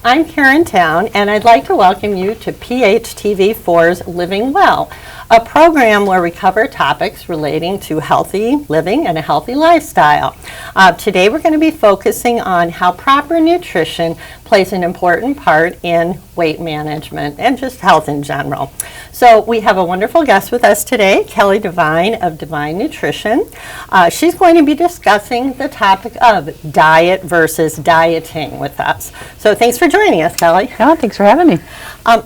I'm Karen Town, and I'd like to welcome you to PHTV4's Living Well, a program where we cover topics relating to healthy living and a healthy lifestyle. Today we're going to be focusing on how proper nutrition plays an important part in weight management and just health in general. So we have a wonderful guest with us today, Kelly Devine of Devine Nutrition. She's going to be discussing the topic of diet versus dieting with us. So thanks for joining us, Kelly. Oh, thanks for having me.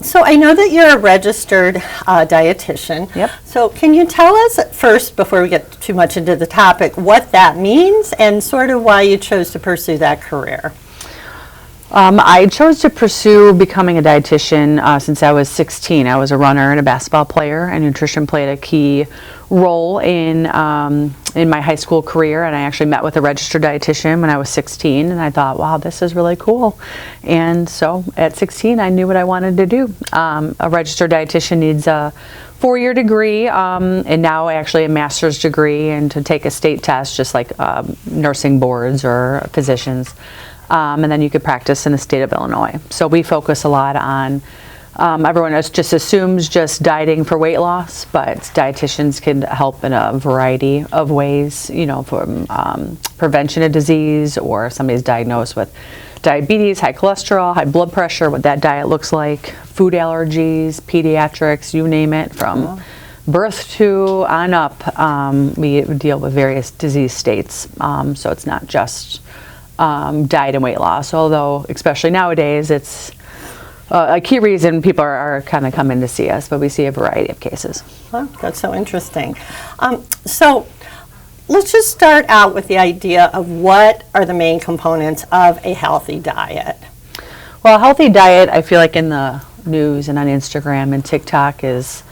So I know that you're a registered dietitian. Yep. So can you tell us first, before we get too much into the topic, what that means and sort of why you chose to pursue that career? I chose to pursue becoming a dietitian since I was 16. I was a runner and a basketball player, and nutrition played a key role in my high school career. And I actually met with a registered dietitian when I was 16, and I thought, wow, this is really cool. And so at 16, I knew what I wanted to do. A registered dietitian needs a 4-year degree, and now actually a master's degree, and to take a state test, just like nursing boards or physicians. And then you could practice in the state of Illinois. So we focus a lot on, everyone just assumes just dieting for weight loss, but dietitians can help in a variety of ways, you know, from prevention of disease, or if somebody's diagnosed with diabetes, high cholesterol, high blood pressure, what that diet looks like, food allergies, pediatrics, you name it, from birth to on up. We deal with various disease states, so it's not just diet and weight loss, although especially nowadays it's a key reason people are kind of coming to see us, but we see a variety of cases. Well, that's so interesting. So let's just start out with the idea of what are the main components of a healthy diet. Well, a healthy diet, I feel like in the news and on Instagram and TikTok is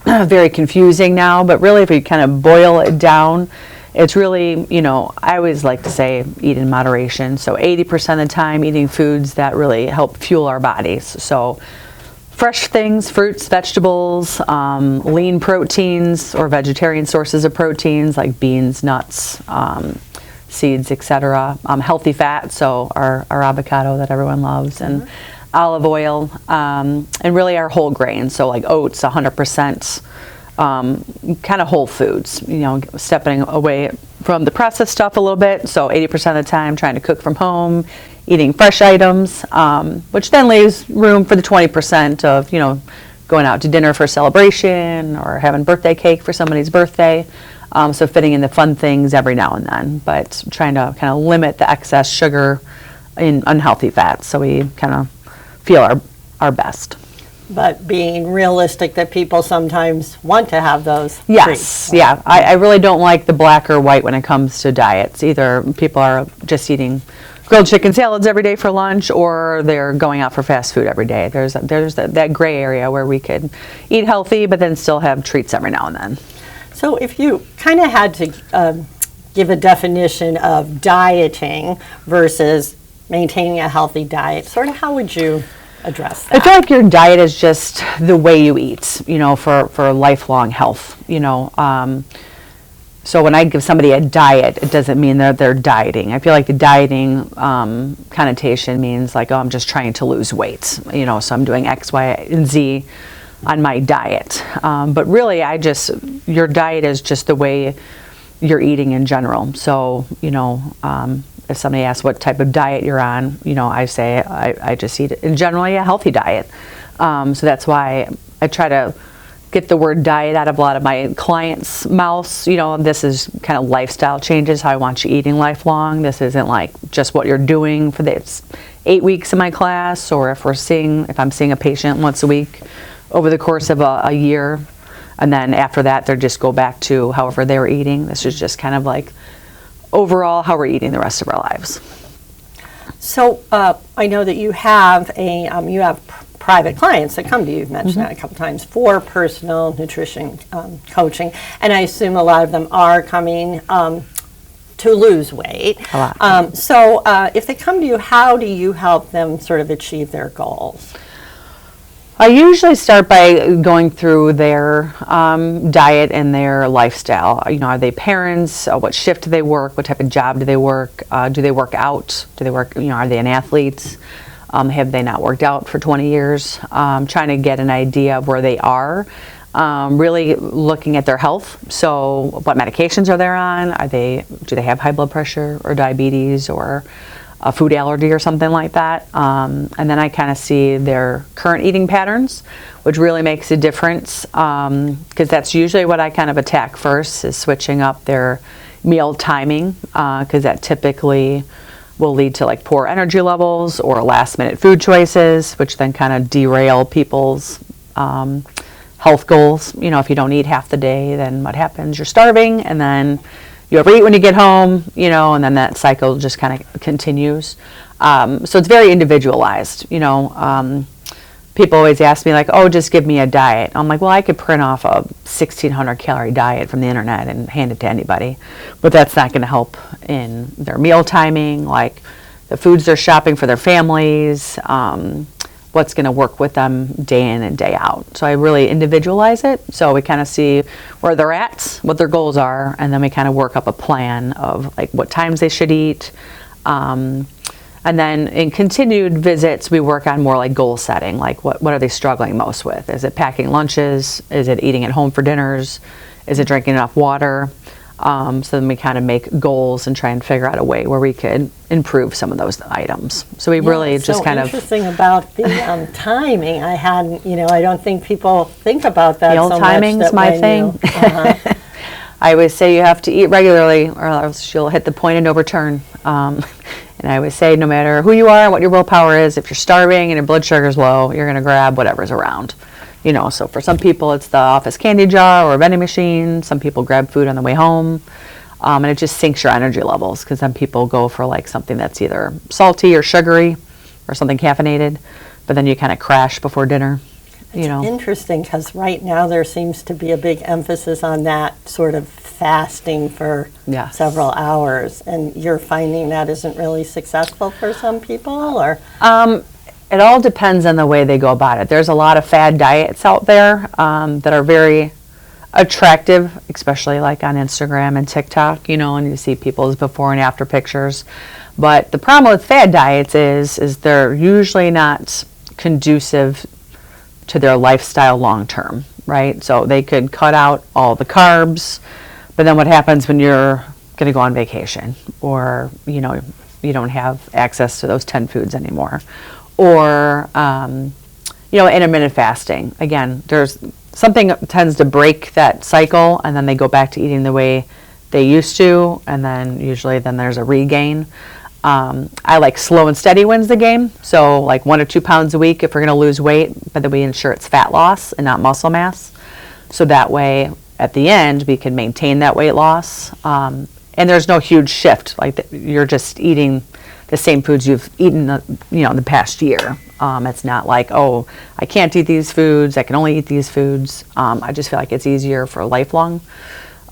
very confusing now, but really if you kind of boil it down, it's really, you know, I always like to say eat in moderation. So 80% of the time eating foods that really help fuel our bodies. So fresh things, fruits, vegetables, lean proteins or vegetarian sources of proteins like beans, nuts, seeds, etc. Healthy fat, so our avocado that everyone loves, and olive oil, and really our whole grains, so like oats, 100%. Kind of whole foods, you know, stepping away from the processed stuff a little bit. So 80% of the time trying to cook from home, eating fresh items, which then leaves room for the 20% of, you know, going out to dinner for a celebration or having birthday cake for somebody's birthday. So fitting in the fun things every now and then, but trying to kind of limit the excess sugar in unhealthy fats so we kind of feel our best. But being realistic that people sometimes want to have those treats. Yeah. I really don't like the black or white when it comes to diets. Either people are just eating grilled chicken salads every day for lunch, or they're going out for fast food every day. There's that gray area where we could eat healthy but then still have treats every now and then. So if you kind of had to give a definition of dieting versus maintaining a healthy diet, sort of how would you address that? I feel like your diet is just the way you eat, you know, for lifelong health, you know. So when I give somebody a diet, it doesn't mean that they're dieting. I feel like the dieting connotation means like, oh, I'm just trying to lose weight, you know, so I'm doing X, Y, and Z on my diet. But really, your diet is just the way you're eating in general. So, you know, if somebody asks what type of diet you're on, you know, I say I just eat generally a healthy diet. So that's why I try to get the word diet out of a lot of my clients' mouths. You know, this is kind of lifestyle changes, how I want you eating lifelong. This isn't like just what you're doing for the 8 weeks in my class, or if I'm seeing a patient once a week over the course of a year. And then after that, they just go back to however they were eating. This is just kind of like overall how we're eating the rest of our lives. So I know that you have private clients that come to you. You've mentioned that a couple times for personal nutrition coaching, and I assume a lot of them are coming to lose weight. A lot. So if they come to you, how do you help them sort of achieve their goals? I usually start by going through their diet and their lifestyle. You know, are they parents? What shift do they work? What type of job do they work? Do they work out? Do they work? You know, are they an athlete? Have they not worked out for 20 years? Trying to get an idea of where they are. Really looking at their health. So what medications are they on? Do they have high blood pressure or diabetes or a food allergy or something like that? And then I kind of see their current eating patterns, which really makes a difference, because that's usually what I kind of attack first, is switching up their meal timing, because that typically will lead to like poor energy levels or last minute food choices, which then kind of derail people's health goals. You know, if you don't eat half the day, then what happens? You're starving, and then you overeat when you get home, you know, and then that cycle just kind of continues. So it's very individualized, you know. People always ask me like, oh, just give me a diet. I'm like, well, I could print off a 1,600 calorie diet from the internet and hand it to anybody, but that's not going to help in their meal timing, like the foods they're shopping for their families, what's going to work with them day in and day out. So I really individualize it. So we kind of see where they're at, what their goals are, and then we kind of work up a plan of like what times they should eat. And then in continued visits, we work on more like goal setting, like what are they struggling most with? Is it packing lunches? Is it eating at home for dinners? Is it drinking enough water? So then we kind of make goals and try and figure out a way where we could improve some of those items. So we really just kind of... interesting about the timing. I hadn't, you know, I don't think people think about that meal so much. Timing's my thing. I always say you have to eat regularly or else you'll hit the point of no return. And I always say no matter who you are, what your willpower is, if you're starving and your blood sugar's low, you're going to grab whatever's around. You know, so for some people it's the office candy jar or a vending machine. Some people grab food on the way home. And it just sinks your energy levels, because some people go for like something that's either salty or sugary or something caffeinated, but then you kind of crash before dinner. You know, interesting, because right now there seems to be a big emphasis on that sort of fasting for several hours, and you're finding that isn't really successful for some people, or? It all depends on the way they go about it. There's a lot of fad diets out there that are very attractive, especially like on Instagram and TikTok, you know, and you see people's before and after pictures. But the problem with fad diets is they're usually not conducive to their lifestyle long term, right? So they could cut out all the carbs, but then what happens when you're going to go on vacation, or you know, you don't have access to those 10 foods anymore, or you know, intermittent fasting. Again, there's something that tends to break that cycle, and then they go back to eating the way they used to, and then usually then there's a regain. I like slow and steady wins the game. So like 1 or 2 pounds a week if we're going to lose weight, but then we ensure it's fat loss and not muscle mass. So that way at the end we can maintain that weight loss. And there's no huge shift. Like you're just eating the same foods you've eaten the past year. It's not like, oh, I can't eat these foods, I can only eat these foods. I just feel like it's easier for lifelong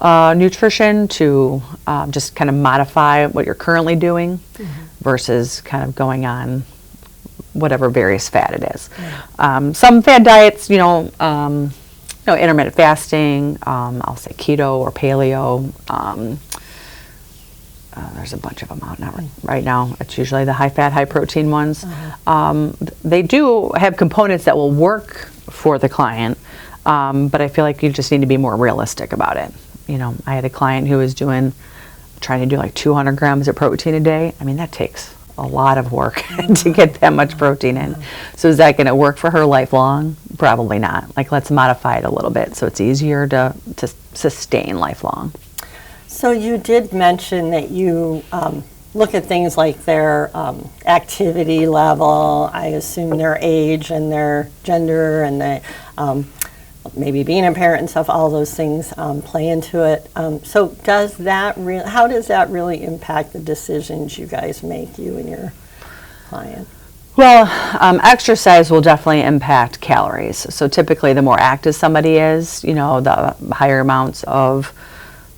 nutrition to just kind of modify what you're currently doing versus kind of going on whatever various fad it is. Some fad diets, intermittent fasting, I'll say keto or paleo. There's a bunch of them out now. Right now, it's usually the high fat, high protein ones. They do have components that will work for the client, but I feel like you just need to be more realistic about it. You know, I had a client who was trying to do like 200 grams of protein a day. I mean, that takes a lot of work to get that much protein in. So is that going to work for her lifelong? Probably not. Like, let's modify it a little bit so it's easier to sustain lifelong. So you did mention that you look at things like their activity level, I assume their age and their gender and maybe being a parent and stuff, all those things play into it. So how does that really impact the decisions you guys make, you and your client? Well, exercise will definitely impact calories. So typically the more active somebody is, the higher amounts of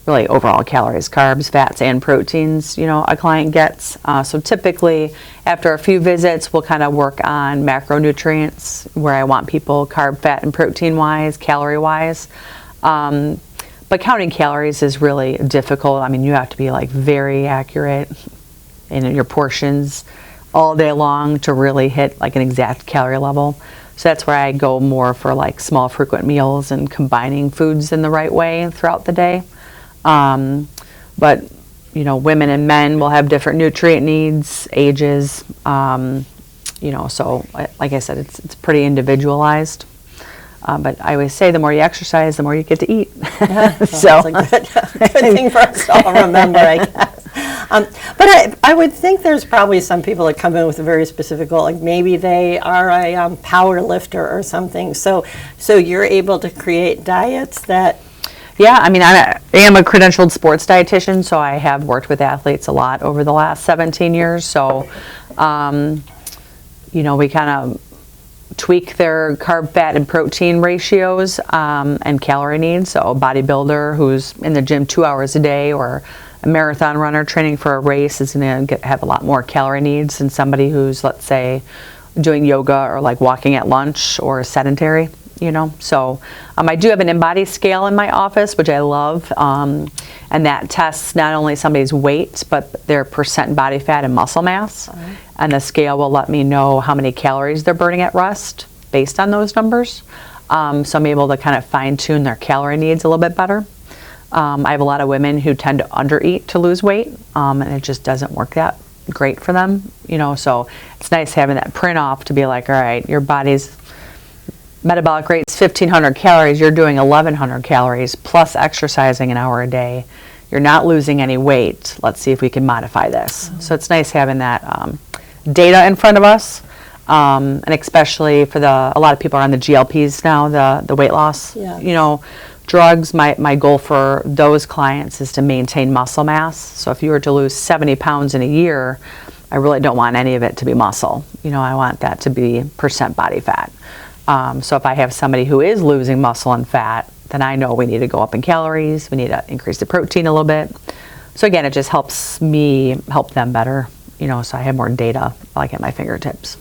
really overall calories, carbs, fats, and proteins, a client gets. So typically after a few visits, we'll kind of work on macronutrients where I want people carb, fat, and protein wise, calorie wise. But counting calories is really difficult. I mean, you have to be like very accurate in your portions. all day long to really hit like an exact calorie level. So that's where I go more for like small frequent meals and combining foods in the right way throughout the day. But women and men will have different nutrient needs, ages, so like I said, it's pretty individualized. But I always say the more you exercise, the more you get to eat. So that's a good thing for us to all remember, I guess. But I would think there's probably some people that come in with a very specific goal, like maybe they are a power lifter or something. So you're able to create diets that. Yeah, I mean, I am a credentialed sports dietitian, so I have worked with athletes a lot over the last 17 years. So, we kind of tweak their carb, fat, and protein ratios and calorie needs. So a bodybuilder who's in the gym 2 hours a day, or a marathon runner training for a race, is going to have a lot more calorie needs than somebody who's, let's say, doing yoga or like walking at lunch or sedentary. So I do have an InBody scale in my office, which I love, and that tests not only somebody's weight, but their percent body fat and muscle mass. And the scale will let me know how many calories they're burning at rest based on those numbers. So I'm able to kind of fine tune their calorie needs a little bit better. I have a lot of women who tend to undereat to lose weight, and it just doesn't work that great for them. So it's nice having that print off to be like, all right, your body's metabolic rate's 1,500 calories, you're doing 1,100 calories plus exercising an hour a day. You're not losing any weight. Let's see if we can modify this. So it's nice having that data in front of us, and especially for a lot of people are on the GLPs now, the weight loss, drugs. My goal for those clients is to maintain muscle mass. So if you were to lose 70 pounds in a year, I really don't want any of it to be muscle. I want that to be percent body fat. So if I have somebody who is losing muscle and fat, then I know we need to go up in calories. We need to increase the protein a little bit. So again, it just helps me help them better, so I have more data like at my fingertips.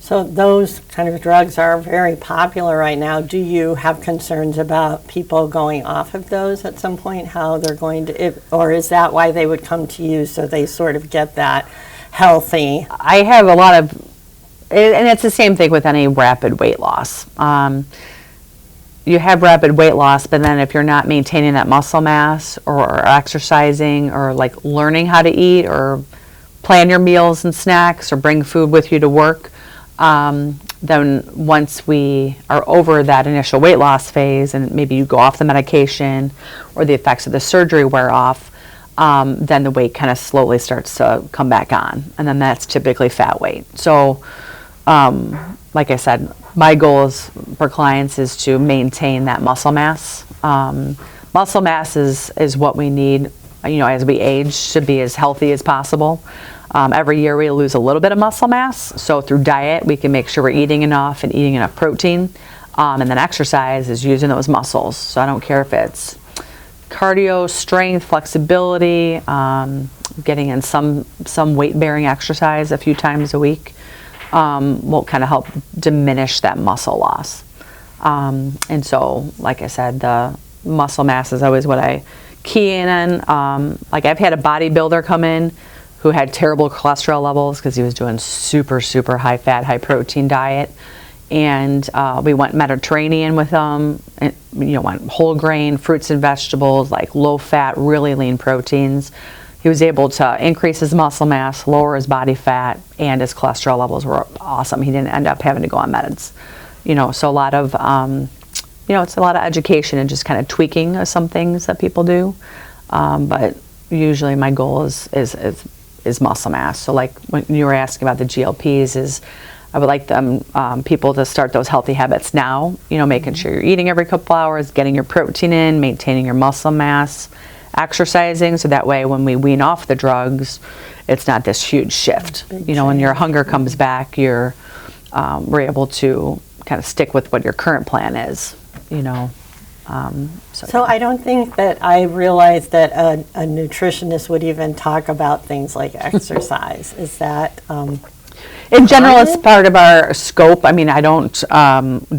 So those kind of drugs are very popular right now. Do you have concerns about people going off of those at some point, how they're going to, or is that why they would come to you, so they sort of get that healthy? I have a lot of, and it's the same thing with any rapid weight loss. You have rapid weight loss, but then if you're not maintaining that muscle mass or exercising or like learning how to eat or plan your meals and snacks or bring food with you to work, then once we are over that initial weight loss phase and maybe you go off the medication or the effects of the surgery wear off, then the weight kind of slowly starts to come back on. And then that's typically fat weight. So like I said, my goal for clients is to maintain that muscle mass. Muscle mass is what we need, as we age, to be as healthy as possible. Every year we lose a little bit of muscle mass. So through diet, we can make sure we're eating enough and eating enough protein. And then exercise is using those muscles. So I don't care if it's cardio, strength, flexibility, getting in some weight-bearing exercise a few times a week. Will kind of help diminish that muscle loss. And so, like I said, the muscle mass is always what I key in on. Like I've had a bodybuilder come in who had terrible cholesterol levels because he was doing super, super high fat, high protein diet. And we went Mediterranean with him, and, went whole grain, fruits and vegetables, like low fat, really lean proteins. He was able to increase his muscle mass, lower his body fat, and his cholesterol levels were awesome. He didn't end up having to go on meds. So a lot of, it's a lot of education and just kind of tweaking of some things that people do. But usually my goal is muscle mass. So like when you were asking about the GLPs, I would like them people to start those healthy habits now. Making sure you're eating every couple hours, getting your protein in, maintaining your muscle mass, exercising, so that way when we wean off the drugs, it's not this huge shift. When your hunger comes back, we're able to kind of stick with what your current plan is. So I don't think that I realized that a nutritionist would even talk about things like exercise. Is that in general, it's part of our scope. I mean, I don't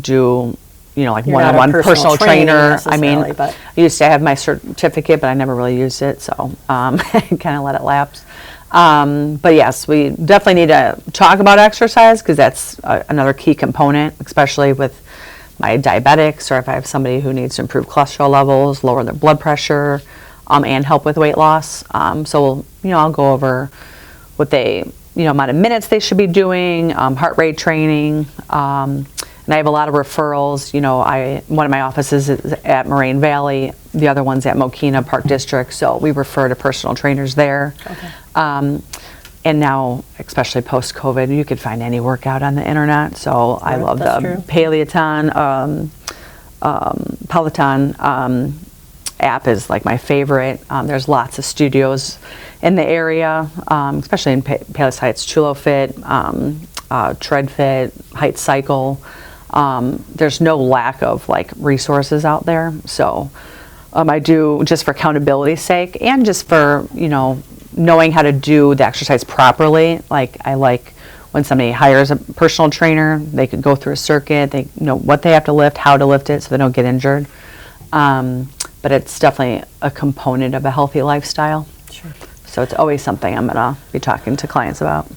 do like You're not a one-on-one personal trainer. I mean, but I used to have my certificate, but I never really used it, so I kind of let it lapse. But yes, we definitely need to talk about exercise because that's another key component, especially with my diabetics, or if I have somebody who needs to improve cholesterol levels, lower their blood pressure, and help with weight loss. So, I'll go over what they, amount of minutes they should be doing, heart rate training, and I have a lot of referrals. One of my offices is at Moraine Valley, the other one's at Mokina Park District, so we refer to personal trainers there. Okay. And now, especially post-COVID, you could find any workout on the internet. So I love that's the true. Peloton app is like my favorite. There's lots of studios in the area, especially in Palos Heights, Chulo Fit, Tread Fit, Heights Cycle. There's no lack of like resources out there. So I do, just for accountability's sake and just for, knowing how to do the exercise properly. Like I like when somebody hires a personal trainer, they could go through a circuit, they know what they have to lift, how to lift it so they don't get injured. But it's definitely a component of a healthy lifestyle. Sure. So it's always something I'm gonna be talking to clients about.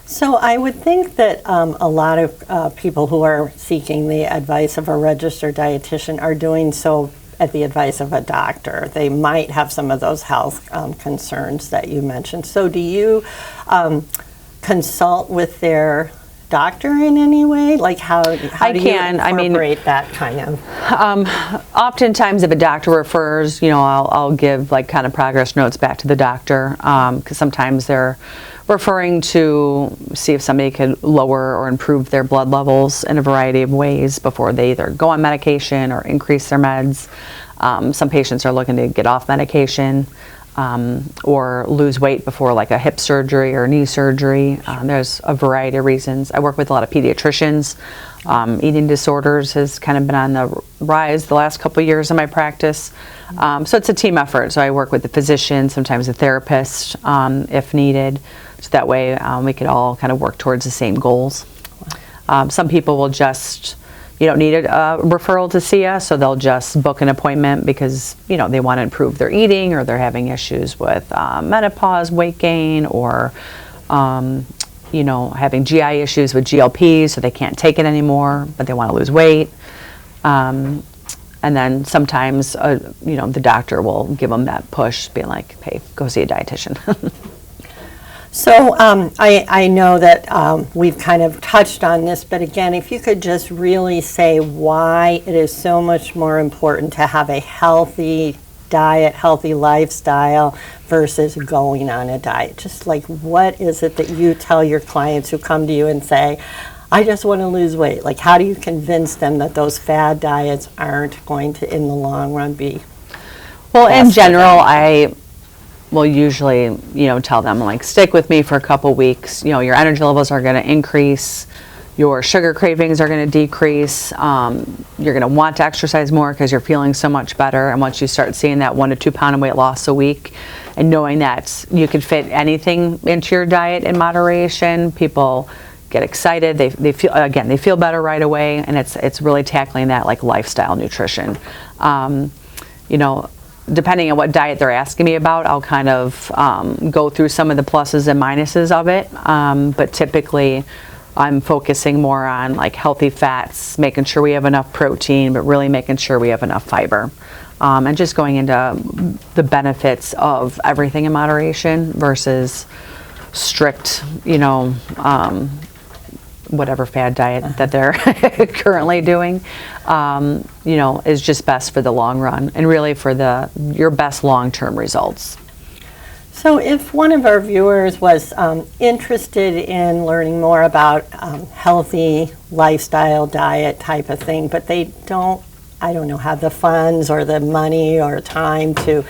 So I would think that a lot of people who are seeking the advice of a registered dietitian are doing so at the advice of a doctor. They might have some of those health concerns that you mentioned. So do you consult with their doctor in any way? Like how do you incorporate that kind of? Oftentimes if a doctor refers, I'll give like kind of progress notes back to the doctor, because sometimes they're referring to see if somebody could lower or improve their blood levels in a variety of ways before they either go on medication or increase their meds. Some patients are looking to get off medication or lose weight before like a hip surgery or knee surgery. There's a variety of reasons. I work with a lot of pediatricians. Eating disorders has kind of been on the rise the last couple of years in my practice. So it's a team effort. So I work with the physician, sometimes a therapist if needed. So that way we could all kind of work towards the same goals. Some people will just, need a referral to see us, so they'll just book an appointment because, they want to improve their eating or they're having issues with menopause, weight gain, or, having GI issues with GLPs, so they can't take it anymore, but they want to lose weight. And then sometimes, the doctor will give them that push, being like, hey, go see a dietitian. So I know that we've kind of touched on this, but again, if you could just really say why it is so much more important to have a healthy diet, healthy lifestyle versus going on a diet. Just like what is it that you tell your clients who come to you and say, I just want to lose weight? Like how do you convince them that those fad diets aren't going to, in the long run, be? Well, in general, I will usually, tell them like stick with me for a couple weeks. Your energy levels are going to increase, your sugar cravings are going to decrease, you're going to want to exercise more because you're feeling so much better. And once you start seeing that 1 to 2 pound of weight loss a week, and knowing that you could fit anything into your diet in moderation, people get excited. They feel better right away, and it's really tackling that like lifestyle nutrition. Depending on what diet they're asking me about, I'll kind of go through some of the pluses and minuses of it. But typically, I'm focusing more on like healthy fats, making sure we have enough protein, but really making sure we have enough fiber. And just going into the benefits of everything in moderation versus strict, whatever fad diet that they're currently doing, is just best for the long run and really for your best long-term results. So if one of our viewers was interested in learning more about healthy lifestyle diet type of thing, but they don't have the funds or the money or time to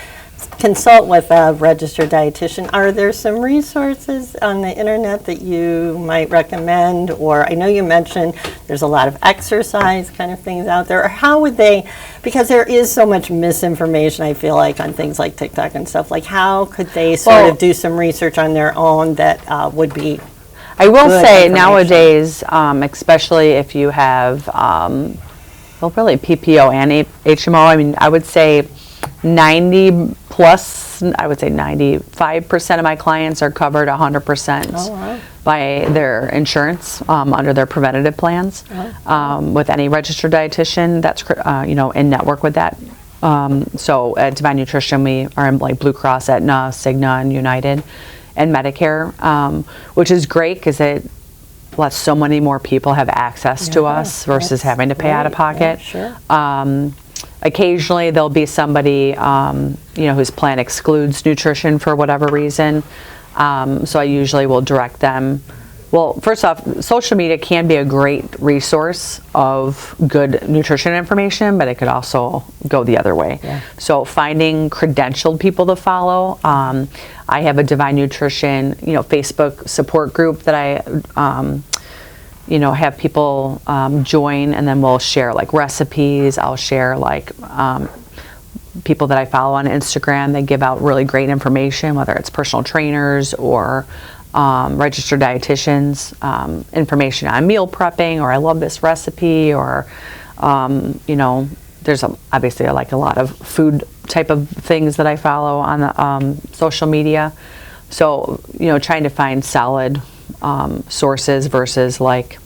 consult with a registered dietitian, are there some resources on the internet that you might recommend? Or I know you mentioned there's a lot of exercise kind of things out there. Or how would they, because there is so much misinformation, I feel like, on things like TikTok and stuff, like how could they sort of do some research on their own that would be I will say information? Nowadays, especially if you have, really PPO and HMO, I would say 90 plus, I would say 95% of my clients are covered 100% Oh, wow. by their insurance under their preventative plans. With any registered dietitian that's in network with that. So at Divine Nutrition, we are in like Blue Cross, Aetna, Cigna, and United, and Medicare, which is great because it lets so many more people have access to us versus that's having to pay out of great. pocket. Yeah, sure. Occasionally there'll be somebody whose plan excludes nutrition for whatever reason. So I usually will direct them. Well, first off, social media can be a great resource of good nutrition information, but it could also go the other way. Yeah. So finding credentialed people to follow. I have a Divine Nutrition, Facebook support group that I have people join, and then we'll share like recipes. I'll share like people that I follow on Instagram. They give out really great information, whether it's personal trainers or registered dietitians, information on meal prepping, or I love this recipe, or there's obviously like a lot of food type of things that I follow on the social media. So trying to find solid sources versus like,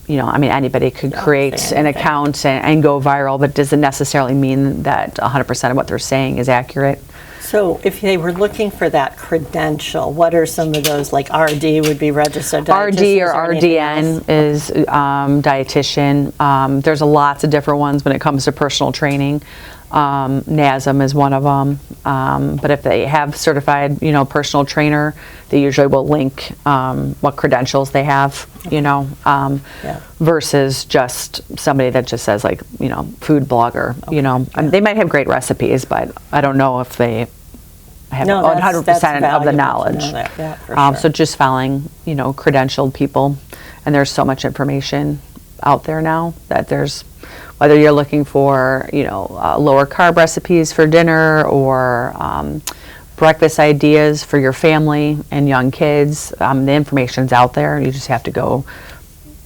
anybody could create say an anything. account and go viral, but doesn't necessarily mean that 100% of what they're saying is accurate. So if they were looking for that credential, what are some of those, like RD would be registered RD dietitian? or RDN is dietitian. There's lots of different ones when it comes to personal training. NASM is one of them. But if they have certified, personal trainer, they usually will link what credentials they have, versus just somebody that just says like, food blogger, They might have great recipes, but I don't know if they have 100% of the knowledge. Yeah, for sure. So just following, credentialed people, and there's so much information out there now that there's, whether you're looking for, lower carb recipes for dinner or breakfast ideas for your family and young kids, the information's out there. You just have to go,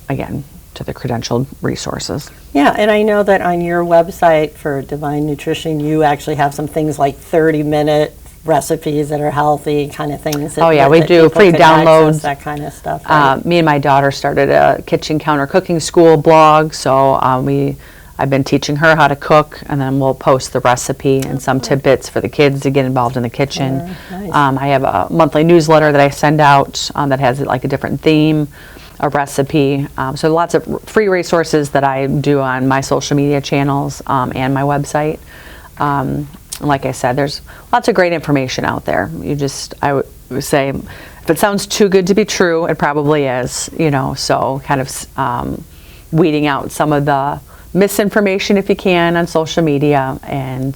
again, to the credentialed resources. Yeah, and I know that on your website for Divine Nutrition, you actually have some things like 30-minute recipes that are healthy kind of things. Oh yeah, we do free downloads, that kind of stuff. Right? Me and my daughter started a kitchen counter cooking school blog, so I've been teaching her how to cook, and then we'll post the recipe and some tidbits for the kids to get involved in the kitchen. Nice. I have a monthly newsletter that I send out that has like a different theme, a recipe. So lots of free resources that I do on my social media channels and my website. Like I said, there's lots of great information out there. I would say, if it sounds too good to be true, it probably is, so kind of weeding out some of the misinformation if you can on social media, and,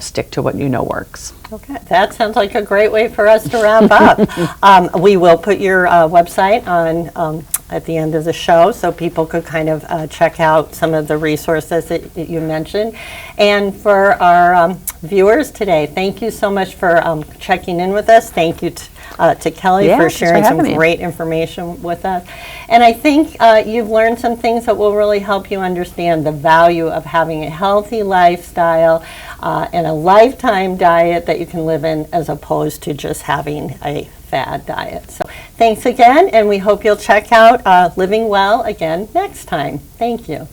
stick to what works. Okay, that sounds like a great way for us to wrap up. We will put your website on at the end of the show, so people could kind of check out some of the resources that you mentioned. And for our viewers today, thank you so much for checking in with us. Thank you to Kelly for thanks sharing for some having me. great information with us. And I think you've learned some things that will really help you understand the value of having a healthy lifestyle and a lifetime diet that you can live in, as opposed to just having a fad diet. So thanks again, and we hope you'll check out Living Well again next time. Thank you.